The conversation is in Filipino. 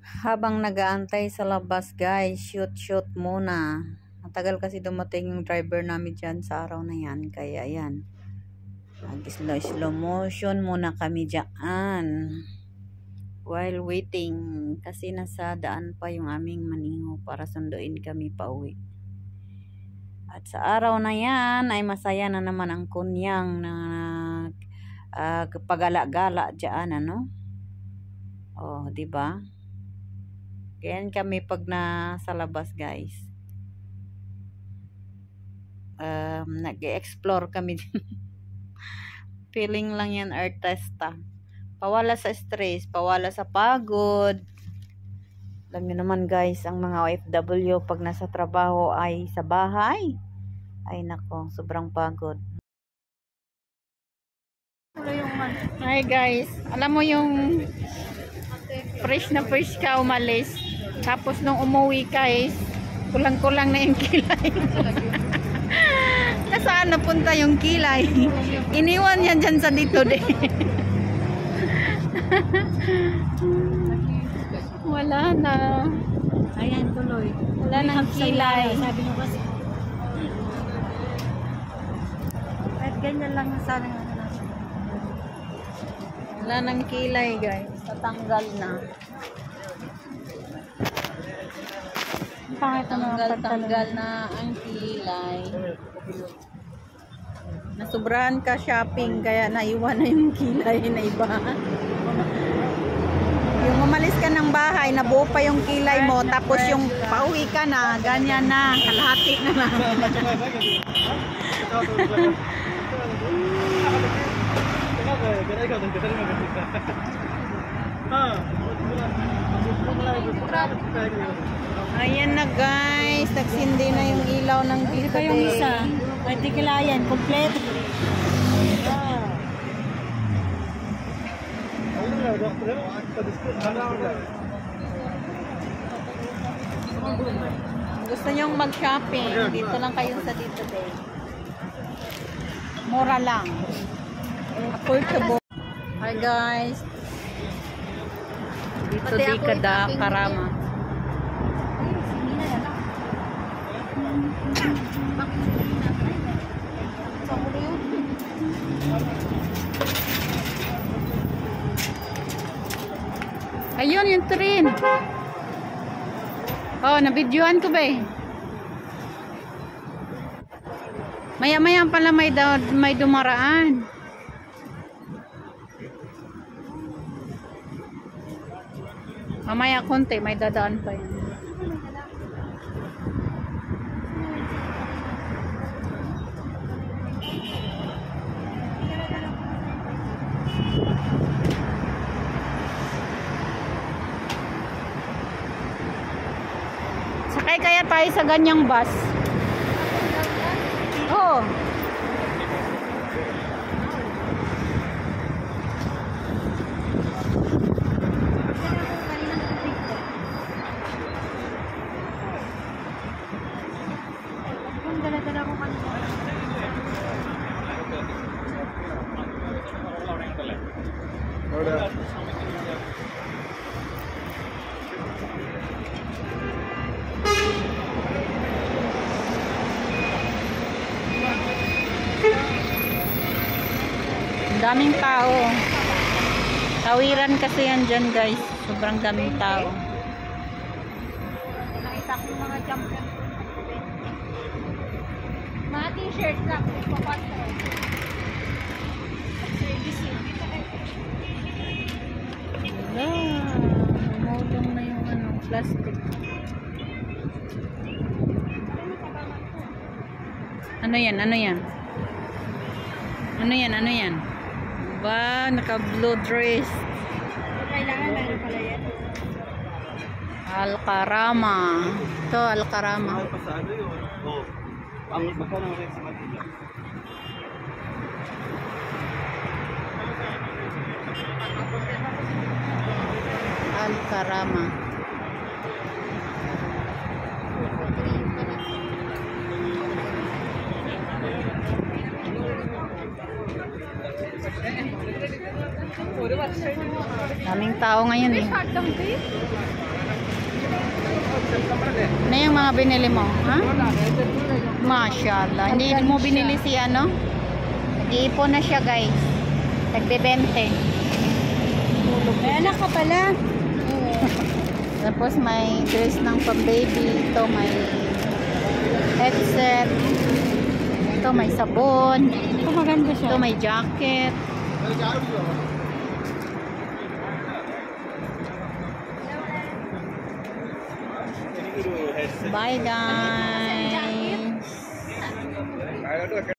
Habang nagaantay sa labas guys, shoot muna. Matagal kasi dumating yung driver namin dyan sa araw na yan. Kaya yan, slow motion muna kami dyan. While waiting, kasi nasa daan pa yung aming maniho para sunduin kami pa uwi. At sa araw na yan ay masaya na naman ang kunyang na pagala-gala dyan, ano? Oh, di ba? Ganyan kami pag nasa labas, guys. Nag-explore kami. Feeling lang yan, artista. Pawala sa stress, pawala sa pagod. Alam niyo naman guys, ang mga OFW pag nasa trabaho ay sa bahay. Ay nako, sobrang pagod. Hi guys, alam mo yung fresh ka umalis. Tapos nung umuwi ka is kulang-kulang na yung kilay mo. Nasaan napunta yung kilay? Iniwan yan dyan sa dito din. Wala na. Ayan, tuloy. Wala nang kilay. Sabi nyo kasi. Kahit ganyan lang sana nga na. Wala nang kilay guys. Tatanggal na. Tanggal na ang kilay. Nasubrahan ka shopping kaya naiwan na yung kilay na iba. Yung umalis ka ng bahay, nabuo pa yung kilay mo, tapos yung pauwi ka na, ganyan na, kalahati na lang. Ayan na guys, nagsindi na yung ilaw ng dito. Ito yung isa, ay di kilayan, complete. Gusto nyong mag-shopping, dito lang kayo sa dito day. Mura lang. Affordable. Hi guys. Dito di kada Karama. Ayun yung train. Oh, nabidyohan ko ba eh. Maya-maya pala may dumaraan. Mamaya konti may dadaan pa yun. Sakay kaya tayo sa ganyang bus? Oo. Dala-dala ko kanina. Daming tao. Tawiran kasi yan dyan guys. Sobrang daming tao. Nakita ko yung mga champion. Mga t-shirt lang. Ipapatro. Wala. Umulong na yung plastic. Ano yan? Ano yan? Ano yan? Ano yan? Ba, naka-blue dress. Kailangan meron pala yan. Al-Karama. Ito, Al-Karama. Ang magkano rin sa Manila? Al-Karama. Daming tao ngayon eh. Ano yung mga binili mo? Ha? Mashallah. Hindi mo binili si ano? Nag-iipon na siya guys. Nagbe-bente. May anak ka pala. Tapos may dress ng pang-baby. Ito may headset. Ito may sabon. Ito maganda siya. Ito may jacket. Bye guys.